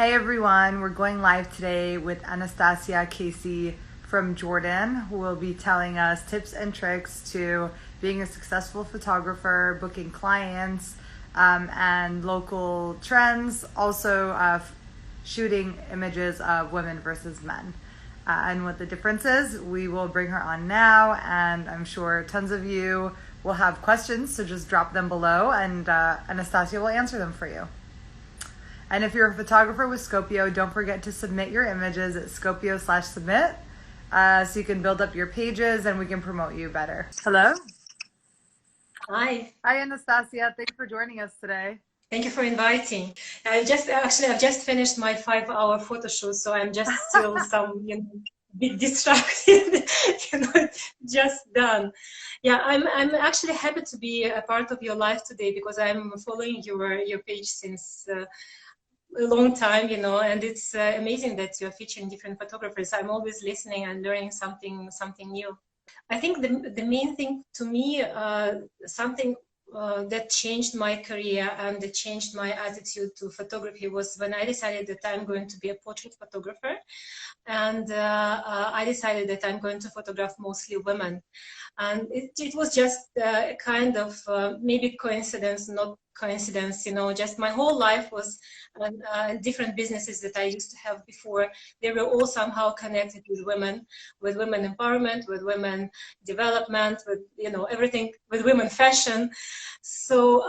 Hey everyone, we're going live today with Anastasia Casey from Jordan, who will be telling us tips and tricks to being a successful photographer, booking clients, and local trends, also shooting images of women versus men. And what the difference is, we will bring her on now, and I'm sure tons of you will have questions, so just drop them below, and Anastasia will answer them for you. And if you're a photographer with Scopio, don't forget to submit your images at Scopio/submit so you can build up your pages and we can promote you better. Hello. Hi. Hi, Anastasia. Thanks for joining us today. Thank you for inviting. I've just finished my 5-hour photo shoot, so I'm just still bit distracted, just done. Yeah, I'm actually happy to be a part of your life today because I'm following your page since a long time, and it's amazing that you're featuring different photographers. I'm always listening and learning something new. I think the main thing to me, something that changed my career and that changed my attitude to photography was when I decided that I'm going to be a portrait photographer, and I decided that I'm going to photograph mostly women. And it was just kind of maybe coincidence, not coincidence, just my whole life was different businesses that I used to have before. They were all somehow connected with women empowerment, with women development, with, everything, with women fashion. So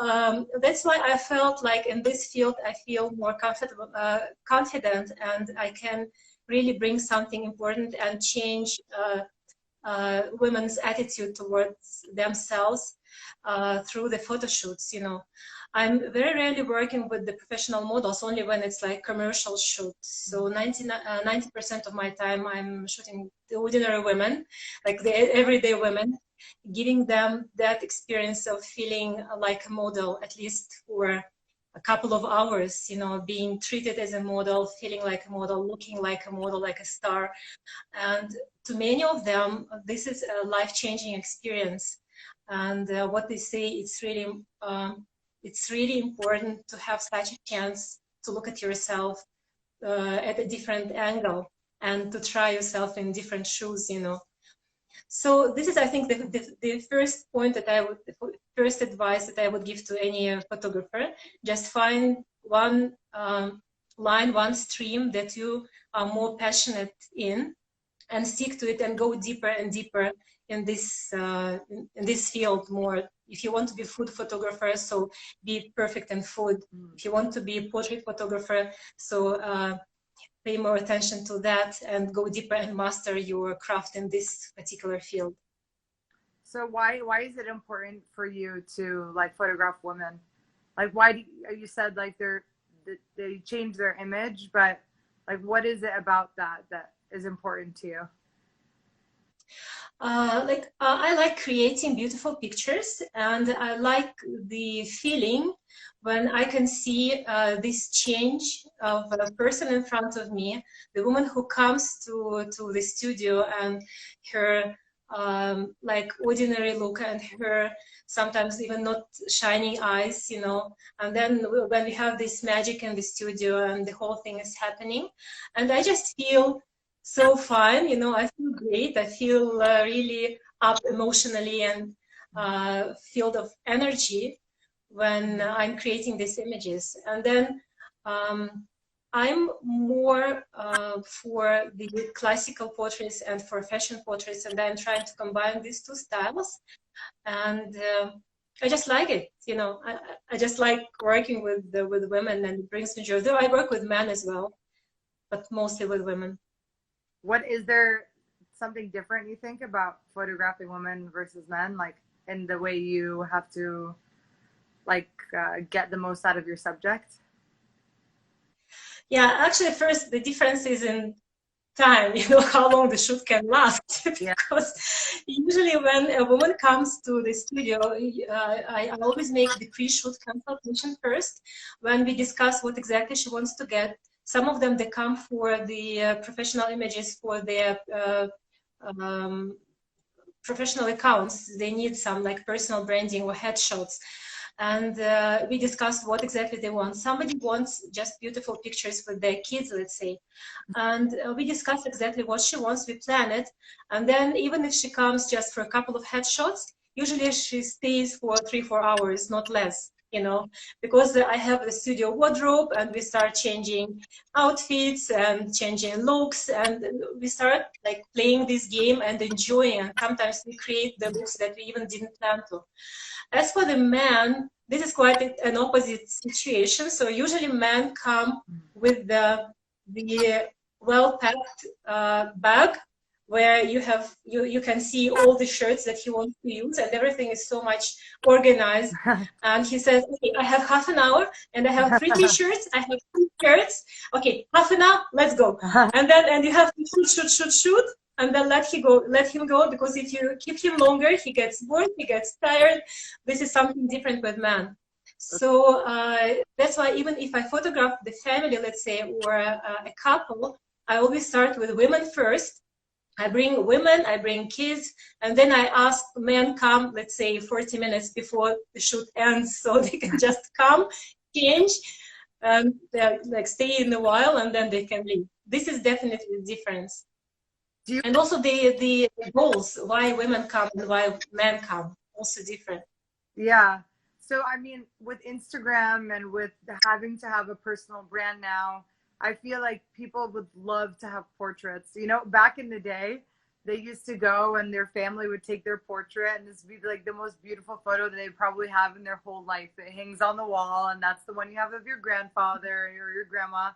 that's why I felt like in this field, I feel more comfortable, confident, and I can really bring something important and change women's attitude towards themselves through the photo shoots. I'm very rarely working with the professional models, only when it's like commercial shoots. So 90% of my time I'm shooting the ordinary women, like the everyday women, giving them that experience of feeling like a model, at least for a couple of hours, being treated as a model, feeling like a model, looking like a model, like a star. And to many of them, this is a life-changing experience. And what they say, it's really important to have such a chance to look at yourself at a different angle and to try yourself in different shoes, So this is, I think, the first point that the first advice that I would give to any photographer. Just find one line, one stream that you are more passionate in, and stick to it and go deeper and deeper in this field more. If you want to be food photographer, so be perfect in food. If you want to be a portrait photographer, so pay more attention to that and go deeper and master your craft in this particular field. So why is it important for you to like photograph women? Like why do you said like they change their image, but like what is it about that is important to you? I like creating beautiful pictures, and I like the feeling when I can see this change of a person in front of me, the woman who comes to the studio, and her like ordinary look, and her sometimes even not shining eyes, and then when we have this magic in the studio and the whole thing is happening, and I just feel so fine, I feel great. I feel really up emotionally and filled of energy when I'm creating these images. And then I'm more for the classical portraits and for fashion portraits, and I'm trying to combine these two styles. And I just like it, I just like working with women, and it brings me joy. Though I work with men as well, but mostly with women. What is there something different you think about photographing women versus men, like in the way you have to like get the most out of your subject? Yeah, actually, first the difference is in time, how long the shoot can last. Yeah. Because usually when a woman comes to the studio, I always make the pre-shoot consultation first, when we discuss what exactly she wants to get. Some of them, they come for the professional images for their professional accounts. They need some like personal branding or headshots. and we discussed what exactly they want. Somebody wants just beautiful pictures with their kids, let's say, and we discussed exactly what she wants. We plan it, and then even if she comes just for a couple of headshots, usually she stays for 3-4 hours, not less, you know, because I have the studio wardrobe, and we start changing outfits and changing looks, and we start like playing this game and enjoying, and sometimes we create the looks that we even didn't plan to. As for the man, this is quite an opposite situation. So usually men come with the well-packed bag, where you can see all the shirts that he wants to use, and everything is so much organized. And he says, okay, I have half an hour, and I have 3 t-shirts, I have 2 shirts. Okay, half an hour, let's go. And you have to shoot, and then let him go, because if you keep him longer, he gets bored, he gets tired. This is something different with men. So that's why even if I photograph the family, let's say, or a couple, I always start with women first. I bring women, I bring kids, and then I ask men come, let's say 40 minutes before the shoot ends, so they can just come, change, and like stay in a while, and then they can leave. This is definitely the difference. And also the goals, why women come and why men come, also different. Yeah. So, I mean, with Instagram and with having to have a personal brand now, I feel like people would love to have portraits. You know, back in the day, they used to go and their family would take their portrait, and this would be like the most beautiful photo that they probably have in their whole life. It hangs on the wall, and that's the one you have of your grandfather or your grandma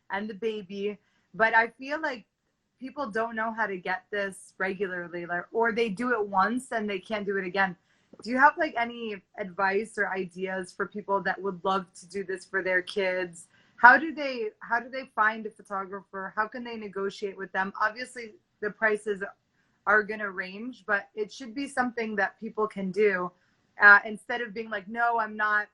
and the baby. But I feel like people don't know how to get this regularly, like, or they do it once and they can't do it again. Do you have like any advice or ideas for people that would love to do this for their kids? How do they find a photographer? How can they negotiate with them? Obviously, the prices are going to range, but it should be something that people can do instead of being like, no, I'm not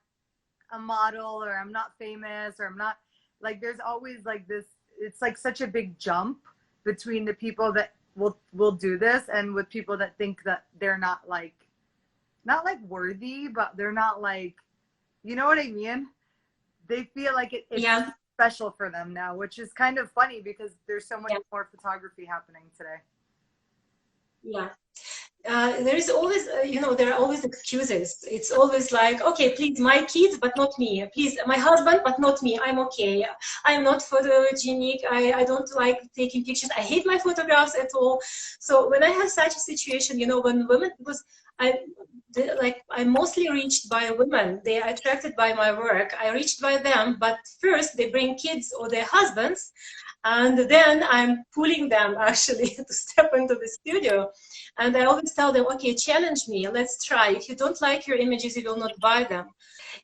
a model, or I'm not famous, or I'm not, like, there's always like this, it's like such a big jump between the people that will do this and with people that think that they're not like worthy, but they're not like, you know what I mean? They feel like it's special for them now, which is kind of funny because there's so much more photography happening today. Yeah. There is always, there are always excuses. It's always like, okay, please, my kids, but not me. Please, my husband, but not me. I'm okay. I'm not photogenic. I don't like taking pictures. I hate my photographs at all. So when I have such a situation, when women, because I'm mostly reached by women. They are attracted by my work. I reached by them, but first they bring kids or their husbands, and then I'm pulling them actually to step into the studio. And I always tell them, okay, challenge me, let's try. If you don't like your images, you will not buy them.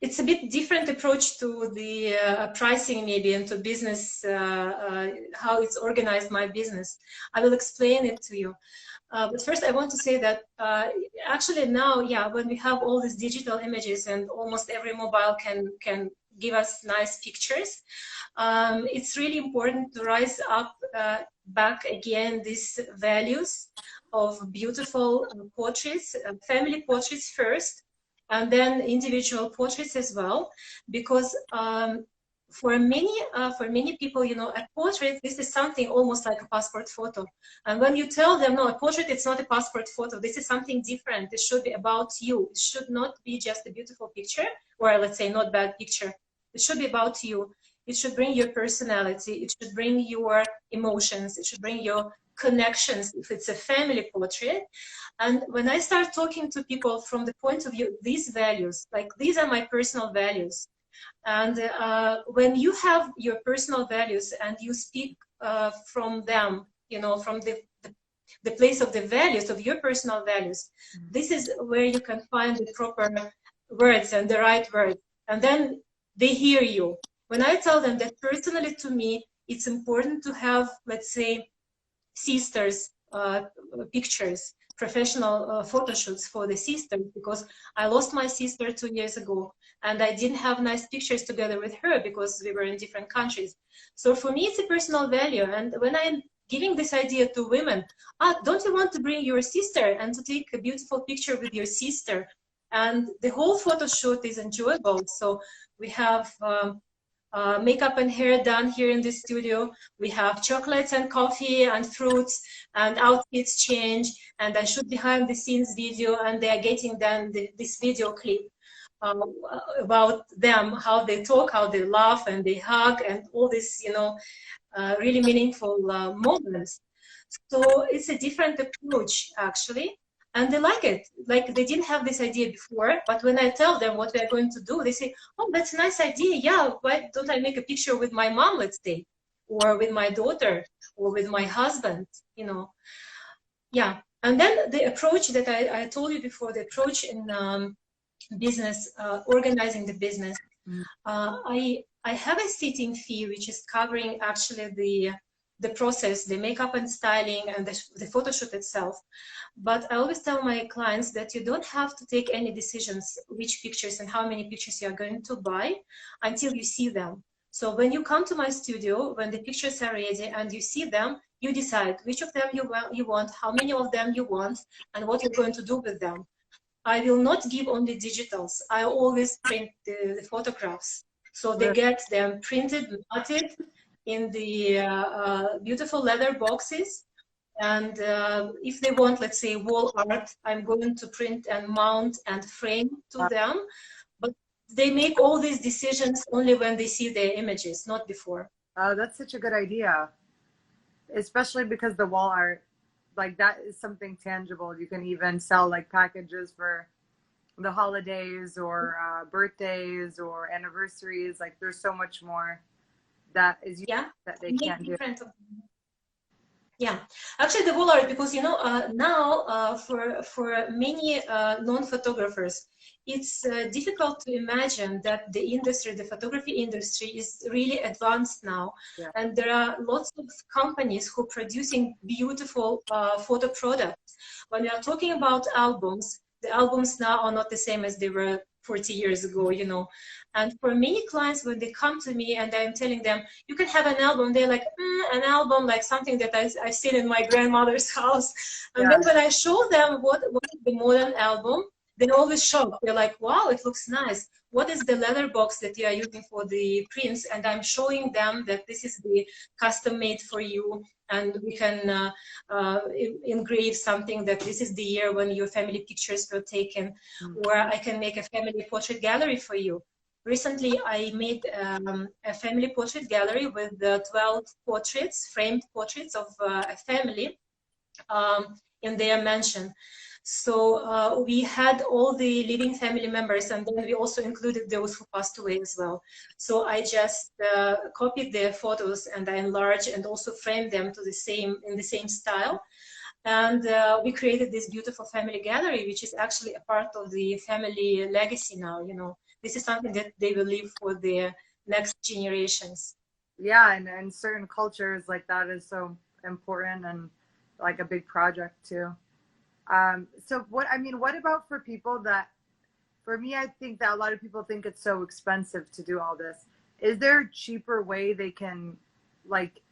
It's a bit different approach to the pricing maybe, and to business, how it's organized, my business. I will explain it to you. But first I want to say that actually now, when we have all these digital images and almost every mobile can give us nice pictures, it's really important to rise up back again these values of beautiful portraits, family portraits first, and then individual portraits as well, because for many people, a portrait, this is something almost like a passport photo. And when you tell them, no, a portrait, it's not a passport photo, this is something different, it should be about you, it should not be just a beautiful picture, or let's say not bad picture, it should be about you, it should bring your personality, it should bring your emotions, it should bring your connections if it's a family portrait. And when I start talking to people from the point of view, these values, like these are my personal values, and when you have your personal values and you speak from them, from the place of the values, of your personal values, this is where you can find the proper words and the right words. And then they hear you. When I tell them that personally to me, it's important to have, let's say, sisters pictures, professional photo shoots for the sisters, because I lost my sister 2 years ago and I didn't have nice pictures together with her because we were in different countries. So for me, it's a personal value. And when I'm giving this idea to women, don't you want to bring your sister and to take a beautiful picture with your sister? And the whole photo shoot is enjoyable. So we have makeup and hair done here in the studio. We have chocolates and coffee and fruits and outfits change. And I shoot behind the scenes video, and they are getting then this video clip about them, how they talk, how they laugh and they hug, and all this, you know, really meaningful moments. So it's a different approach actually, and they like it. Like they didn't have this idea before, but when I tell them what we are going to do, they say, "Oh, that's a nice idea. Yeah, why don't I make a picture with my mom, let's say, or with my daughter, or with my husband?" You know, yeah. And then the approach that I told you before, the approach in business, organizing the business. I have a sitting fee which is covering actually the process, the makeup and styling, and the photo shoot itself. But I always tell my clients that you don't have to take any decisions which pictures and how many pictures you are going to buy until you see them. So when you come to my studio, when the pictures are ready and you see them, you decide which of them you want, how many of them you want, and what you're going to do with them. I will not give only digitals. I always print the photographs. So they get them printed, mounted in the beautiful leather boxes. And if they want, let's say, wall art, I'm going to print and mount and frame to them. But they make all these decisions only when they see their images, not before. Oh, that's such a good idea. Especially because the wall art, like that is something tangible. You can even sell like packages for the holidays or birthdays or anniversaries. Like there's so much more that is that they can't do. Yeah, actually the wall art, because you know now for many non-photographers, it's difficult to imagine that the industry, the photography industry, is really advanced now, and there are lots of companies who are producing beautiful photo products. When we are talking about albums, the albums now are not the same as they were 40 years ago, you know. And for many clients, when they come to me and I'm telling them, you can have an album, they're like, an album, like something that I've seen in my grandmother's house. And then when I show them what is the modern album, they're always shocked. They're like, wow, it looks nice. What is the leather box that you are using for the prints? And I'm showing them that this is the custom made for you. And we can engrave something that this is the year when your family pictures were taken, or I can make a family portrait gallery for you. Recently, I made a family portrait gallery with 12 portraits, framed portraits of a family in their mansion. So we had all the living family members, and then we also included those who passed away as well. So I just copied their photos and I enlarged and also framed them to in the same style. And we created this beautiful family gallery, which is actually a part of the family legacy now. You know, this is something that they will leave for their next generations. Yeah, and certain cultures, like that is so important and like a big project too. So what about for people that, for me, I think that a lot of people think it's so expensive to do all this. Is there a cheaper way they can like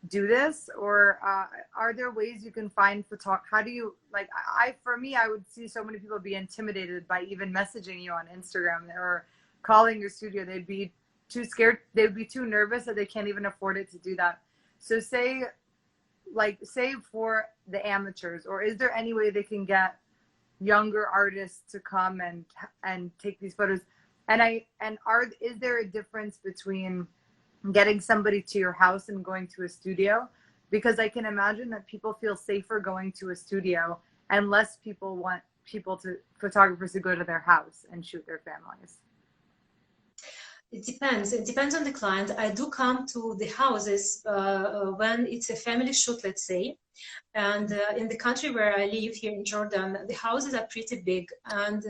do this, or are there ways you can find how do you, like, for me, I would see so many people be intimidated by even messaging you on Instagram or calling your studio. They'd be too scared, they'd be too nervous that they can't even afford it to do that. So say for the amateurs, or is there any way they can get younger artists to come and take these photos? Is there a difference between getting somebody to your house and going to a studio? Because I can imagine that people feel safer going to a studio and less people want photographers to go to their house and shoot their families. It depends. It depends on the client. I do come to the houses when it's a family shoot, let's say. And in the country where I live here in Jordan, the houses are pretty big, and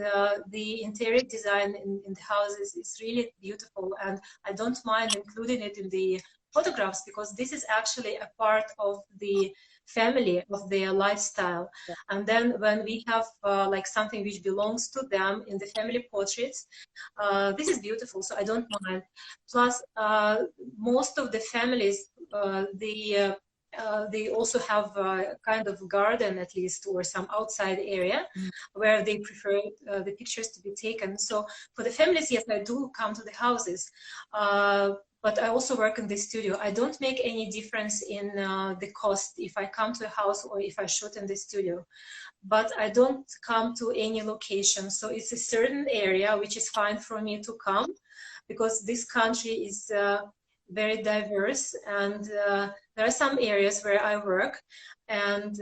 the interior design in the houses is really beautiful. And I don't mind including it in the photographs, because this is actually a part of the family, of their lifestyle. And then when we have like something which belongs to them in the family portraits, this is beautiful, so I don't mind. Plus most of the families, they also have a kind of garden at least, or some outside area where they prefer the pictures to be taken. So for the families, yes, I do come to the houses, but I also work in the studio. I don't make any difference in the cost if I come to a house or if I shoot in the studio, but I don't come to any location. So it's a certain area which is fine for me to come, because this country is very diverse, and there are some areas where I work and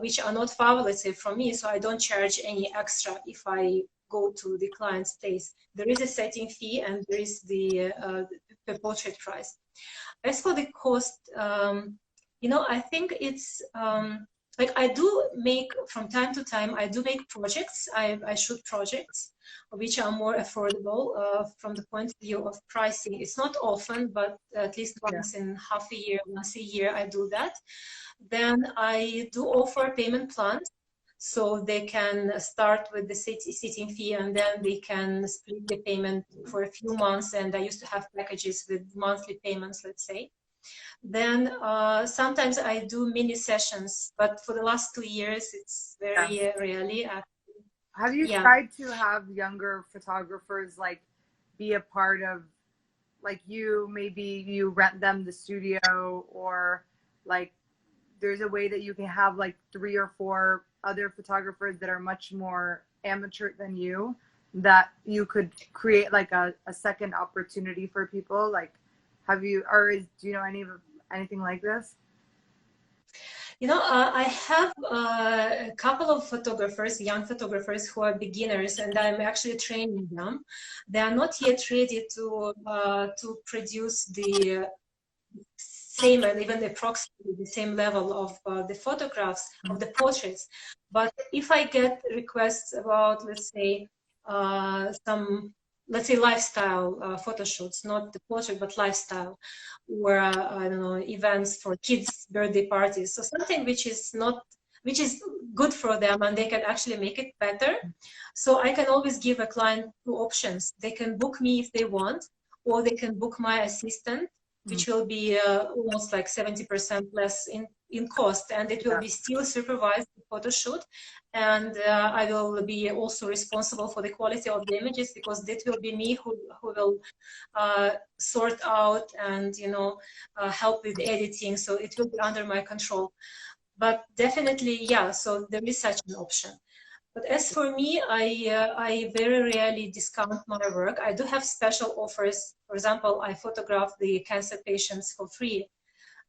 which are not far, let's say, from me, so I don't charge any extra if I go to the client's place. There is a setting fee and there is the per portrait price. As for the cost, you know, I think it's like I do make, from time to time, I do make projects. I shoot projects which are more affordable from the point of view of pricing. It's not often, but at least once in half a year, once a year, I do that. Then I do offer payment plans, so they can start with the sitting fee and then they can split the payment for a few months. And I used to have packages with monthly payments, let's say. Then sometimes I do mini sessions, but for the last 2 years, it's very rarely. Have you tried to have younger photographers like be a part of, like, maybe you rent them the studio, or like there's a way that you can have like 3 or 4 other photographers that are much more amateur than you, that you could create like a second opportunity for people? Like, have you, or do you know anything like this? You know, I have a couple of photographers, young photographers who are beginners, and I'm actually training them. They are not yet ready to produce the same and even approximately the same level of the photographs of the portraits. But if I get requests about, let's say, some, let's say, lifestyle photo shoots, not the portrait, but lifestyle, or I don't know, events for kids' birthday parties, so something which is good for them and they can actually make it better. So I can always give a client 2 options. They can book me if they want, or they can book my assistant, which will be almost like 70% less in cost, and it will be still supervised photo shoot, and I will be also responsible for the quality of the images, because that will be me who will sort out and, you know, help with editing, so it will be under my control. But definitely, yeah, so there is such an option. But as for me, I very rarely discount my work. I do have special offers. For example, I photograph the cancer patients for free,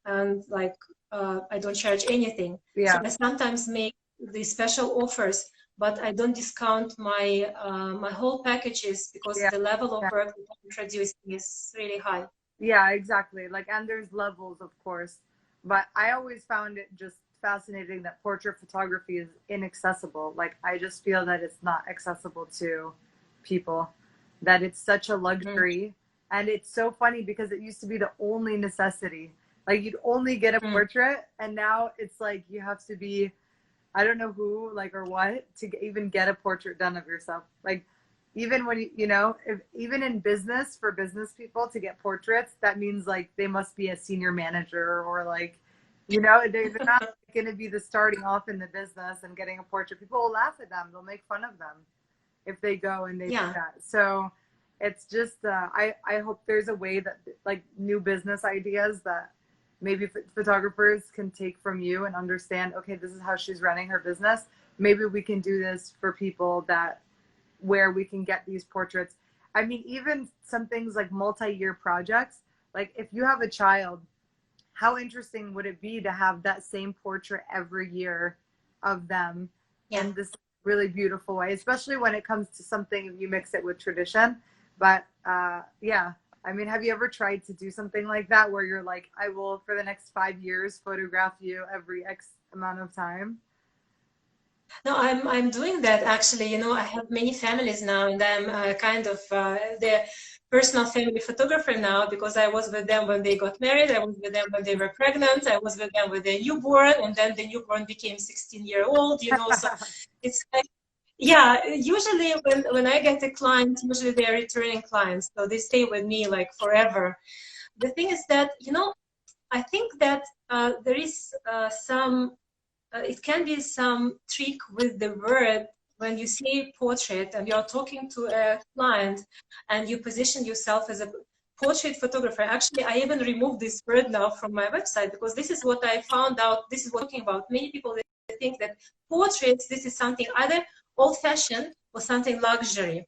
and like I don't charge anything. So I sometimes make the special offers, but I don't discount my my whole packages, because the level of work that I'm producing is really high. Yeah, exactly. Like, and there's levels, of course, but I always found it just fascinating that portrait photography is inaccessible. Like, I just feel that it's not accessible to people, that it's such a luxury. And it's so funny because it used to be the only necessity. Like, you'd only get a portrait, and now it's like you have to be, I don't know who, like, or what, to even get a portrait done of yourself. Like, even when you know, even in business, for business people to get portraits, that means like they must be a senior manager, or like, you know, they're not going to be the starting off in the business and getting a portrait. People will laugh at them. They'll make fun of them if they go and they do that. So it's just, I hope there's a way that, like, new business ideas that maybe photographers can take from you and understand, okay, this is how she's running her business. Maybe we can do this for people where we can get these portraits. I mean, even some things like multi-year projects, like if you have a child, how interesting would it be to have that same portrait every year of them in this really beautiful way, especially when it comes to something, you mix it with tradition. But yeah, I mean, have you ever tried to do something like that, where you're like, I will, for the next 5 years, photograph you every X amount of time? No, I'm doing that actually. You know, I have many families now, and I'm kind of their personal family photographer now, because I was with them when they got married, I was with them when they were pregnant, I was with them with their newborn, and then the newborn became 16-year-old. You know, so it's like, yeah. Usually, when I get a client, usually they are returning clients, so they stay with me like forever. The thing is that, you know, I think that there is some, it can be some trick with the word when you see portrait and you're talking to a client and you position yourself as a portrait photographer. Actually, I even removed this word now from my website because this is what I found out. This is what I'm talking about. Many people, they think that portraits, this is something either old-fashioned or something luxury.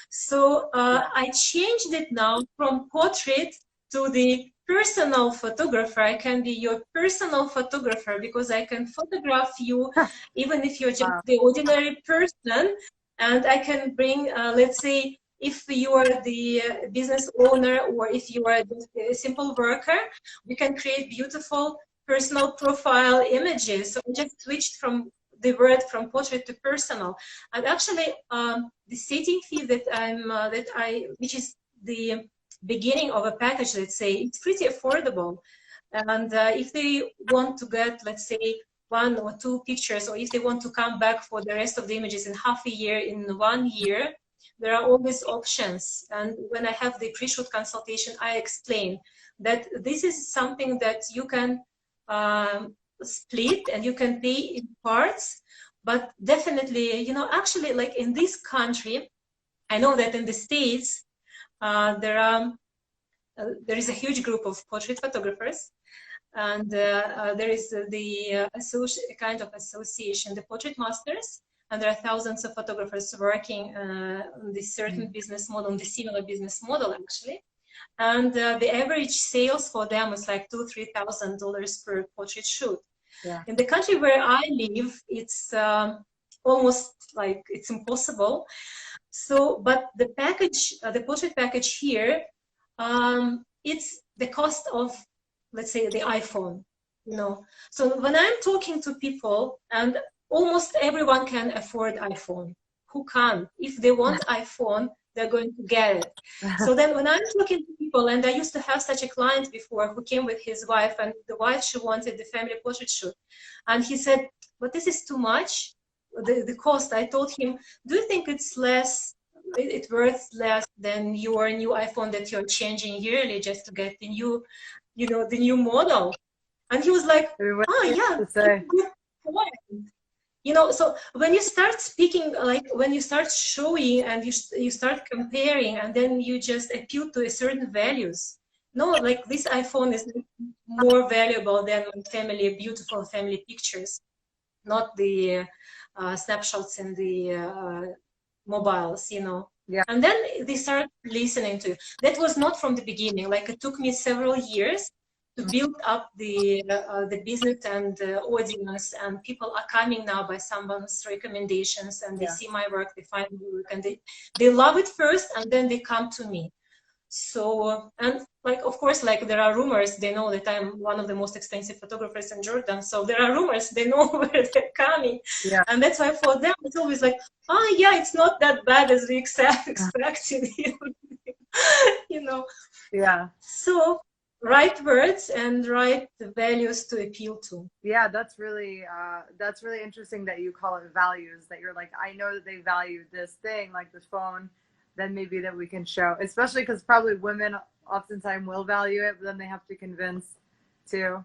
So I changed it now from portrait to the personal photographer. I can be your personal photographer because I can photograph you even if you're just the ordinary person, and I can bring, let's say, if you are the business owner or if you are a simple worker, we can create beautiful personal profile images. So I just switched from the word from portrait to personal. And actually, the setting fee that which is the beginning of a package, let's say, it's pretty affordable. And if they want to get, let's say, 1 or 2 pictures, or if they want to come back for the rest of the images in half a year, in 1 year, there are always options. And when I have the pre-shoot consultation, I explain that this is something that you can split and you can pay in parts. But definitely, you know, actually, like in this country, I know that in the States, there is a huge group of portrait photographers, and there is the kind of association, the Portrait Masters, and there are thousands of photographers working on this certain business model, on the similar business model actually. And the average sales for them is like $2,000–3,000 per portrait shoot. Yeah. In the country where I live, it's almost like it's impossible. So, but the package, the portrait package here, it's the cost of, let's say, the iPhone, you know. So when I'm talking to people, and almost everyone can afford iPhone. Who can't? If they want iPhone, they're going to get it. So then when I'm talking to people, and I used to have such a client before who came with his wife, and the wife, she wanted the family portrait shoot. And he said, but this is too much, the cost. I told him, do you think it's less, it's worth less than your new iPhone that you're changing yearly just to get the new, you know, the new model? And he was like, oh yeah, that's a good point. You know, so when you start speaking, like when you start showing and you start comparing, and then you just appeal to a certain values. No, like this iPhone is more valuable than family, beautiful family pictures, not the snapshots in the mobiles, you know. Yeah. And then they start listening to you. That was not from the beginning. Like it took me several years to build up the business and the audience, and people are coming now by someone's recommendations, and they see my work, they find my work, and they love it first, and then they come to me. So, and like, of course, like there are rumors, they know that I'm one of the most expensive photographers in Jordan. So there are rumors, they know where they're coming. Yeah. And that's why for them, it's always like, oh yeah, it's not that bad as we expected, you know? Yeah. So, right words and right values to appeal to. Yeah, that's really interesting that you call it values, that you're like, I know that they value this thing, like this phone, then maybe that we can show, especially because probably women oftentimes will value it, but then they have to convince too.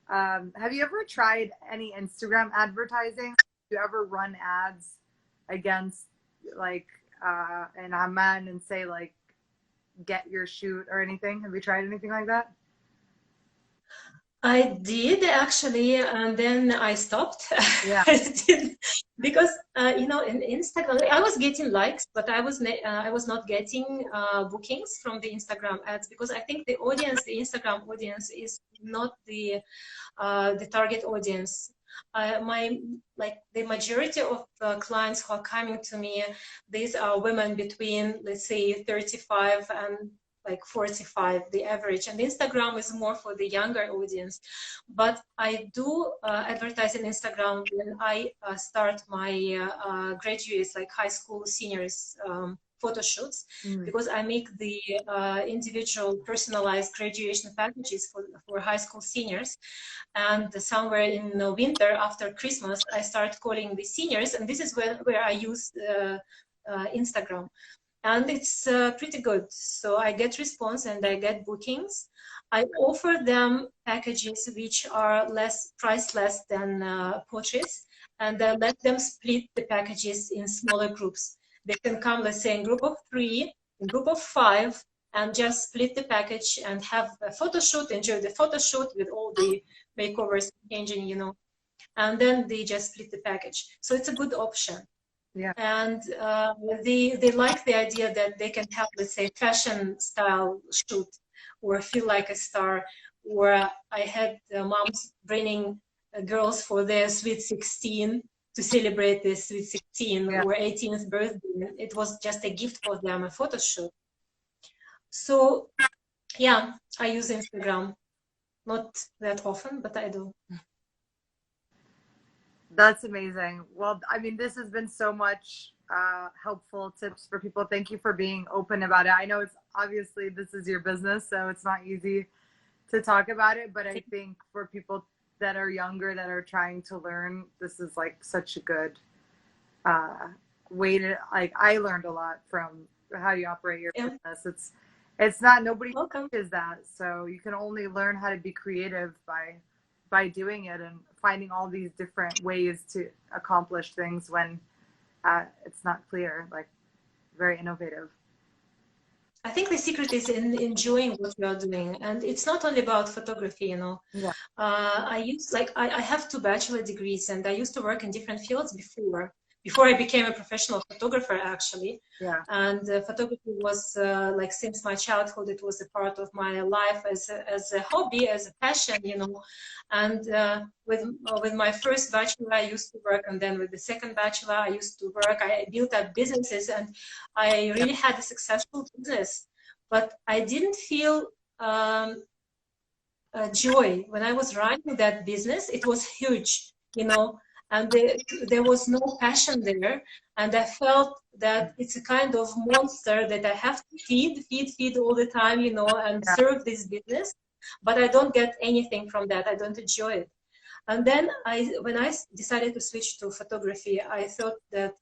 Have you ever tried any Instagram advertising? Do you ever run ads against like in Amman and say like, get your shoot or anything? Have you tried anything like that? I did actually, and then I stopped. Yeah. I did, because you know, in Instagram, I was getting likes, but I was not getting bookings from the Instagram ads, because I think the audience, the Instagram audience, is not the target audience. The majority of clients who are coming to me, these are women between, let's say, 35 and like 45, the average, and Instagram is more for the younger audience. But I do advertise in Instagram when I start my graduates, like high school seniors, photo shoots, because I make the individual personalized graduation packages for high school seniors. And somewhere in winter after Christmas, I start calling the seniors, and this is where I use Instagram. And it's pretty good. So I get response and I get bookings. I offer them packages which are priced less than portraits, and then let them split the packages in smaller groups. They can come, let's say, in group of 3, in group of 5, and just split the package and have a photo shoot, enjoy the photo shoot with all the makeovers changing, you know, and then they just split the package. So it's a good option. Yeah. And they like the idea that they can have, let's say, fashion style shoot or feel like a star. Or I had moms bringing girls for their sweet 16 to celebrate their sweet 16 Yeah. or 18th birthday. It was just a gift for them, a photo shoot. So yeah, I use Instagram. Not that often, but I do. That's amazing. Well, I mean, this has been so much helpful tips for people. Thank you for being open about it. I know it's obviously this is your business, so it's not easy to talk about it, but I think for people that are younger that are trying to learn, this is like such a good way to, like, I learned a lot from how you operate your business. It's not, nobody teaches that, so you can only learn how to be creative by doing it and finding all these different ways to accomplish things when it's not clear. Like, very innovative. I think the secret is in enjoying what you are doing, and it's not only about photography, you know. Yeah. I have 2 bachelor degrees, and I used to work in different fields before I became a professional photographer, actually. Yeah. And photography was like since my childhood, it was a part of my life as a hobby, as a passion, you know. And with my first bachelor, I used to work, and then with the second bachelor, I used to work. I built up businesses, and I really had a successful business. But I didn't feel joy when I was running that business. It was huge, you know, and there was no passion there, and I felt that it's a kind of monster that I have to feed all the time, you know, and serve this business, but I don't get anything from that. I don't enjoy it. And then when I decided to switch to photography, I thought that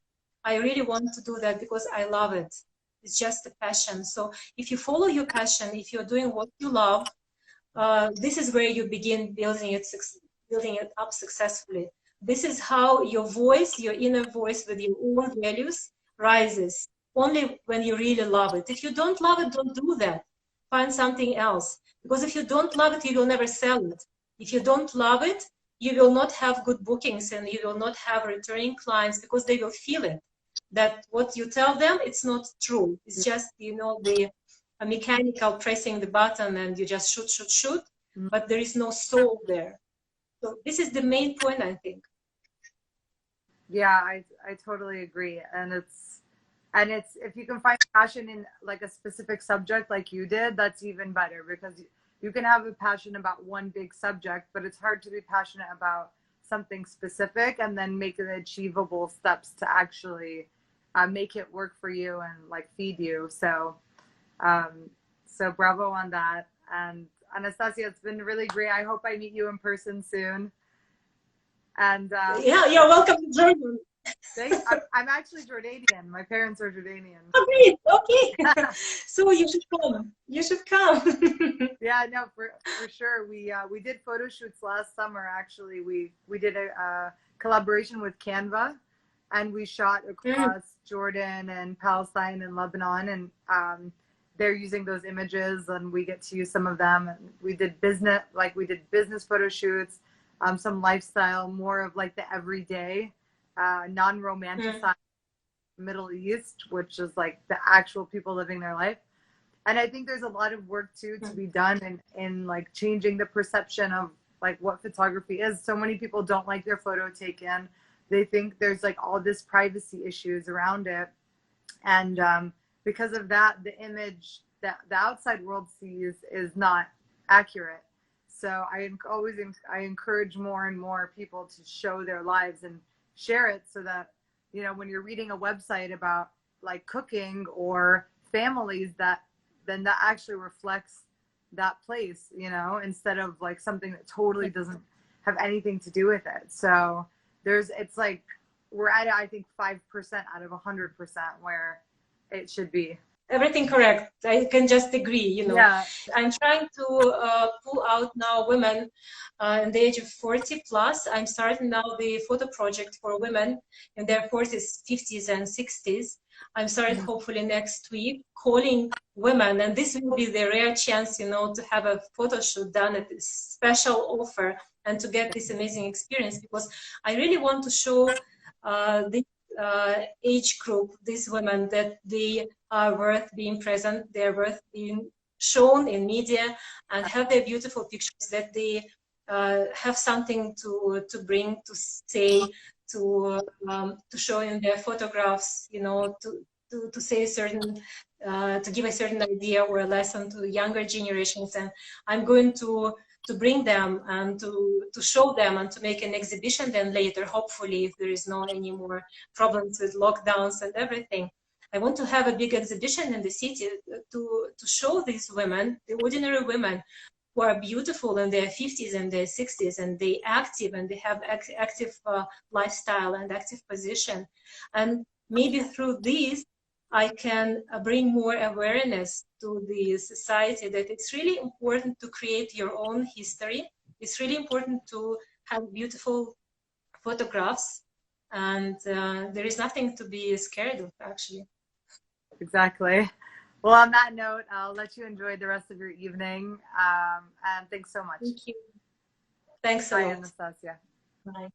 I really want to do that because I love it. It's just a passion. So if you follow your passion, if you're doing what you love, this is where you begin building it up successfully. This is how your voice, your inner voice with your own values rises, only when you really love it. If you don't love it, don't do that. Find something else. Because if you don't love it, you will never sell it. If you don't love it, you will not have good bookings, and you will not have returning clients, because they will feel it. That what you tell them, it's not true. It's just, you know, a mechanical pressing the button, and you just shoot, but there is no soul there. So this is the main point, I think. Yeah, I totally agree. And it's if you can find passion in like a specific subject like you did, that's even better, because you can have a passion about one big subject, but it's hard to be passionate about something specific and then make the achievable steps to actually make it work for you and like feed you. So so bravo on that. And Anastasia, it's been really great. I hope I meet you in person soon. And yeah, you're welcome to Jordan. I'm actually Jordanian. My parents are Jordanian. Oh, great. Okay. So you should come. You should come. Yeah, no, for sure. We did photo shoots last summer. Actually, we did a collaboration with Canva, and we shot across Jordan and Palestine and Lebanon, and they're using those images, and we get to use some of them. And we did business photo shoots, some lifestyle, more of like the everyday, non-romanticized Middle East, which is like the actual people living their life. And I think there's a lot of work too to be done in like changing the perception of like what photography is. So many people don't like their photo taken. They think there's like all this privacy issues around it. And because of that, the image that the outside world sees is not accurate. So I encourage more and more people to show their lives and share it, so that, you know, when you're reading a website about like cooking or families, that then that actually reflects that place, you know, instead of like something that totally doesn't have anything to do with it. So it's like we're at, I think, 5% out of 100% where it should be. everything correct. I can just agree, you know. Yeah. I'm trying to pull out now women in the age of 40 plus. I'm starting now the photo project for women in their 40s, 50s, and 60s. I'm starting hopefully next week, calling women, and this will be the rare chance, you know, to have a photo shoot done at this special offer and to get this amazing experience, because I really want to show this age group, these women, that they are worth being present, they're worth being shown in media, and have their beautiful pictures, that they have something to bring, to say, to show in their photographs, you know, to say certain, to give a certain idea or a lesson to younger generations. And I'm going to bring them and to show them and to make an exhibition then later, hopefully, if there is no any more problems with lockdowns and everything. I want to have a big exhibition in the city to show these women, the ordinary women, who are beautiful in their 50s and their 60s, and they active and they have active lifestyle and active position. And maybe through these, I can bring more awareness to the society that it's really important to create your own history. It's really important to have beautiful photographs, and there is nothing to be scared of, actually. Exactly. Well, on that note, I'll let you enjoy the rest of your evening. And thanks so much. Thank you. Thanks a Bye, lot. Anastasia. Bye.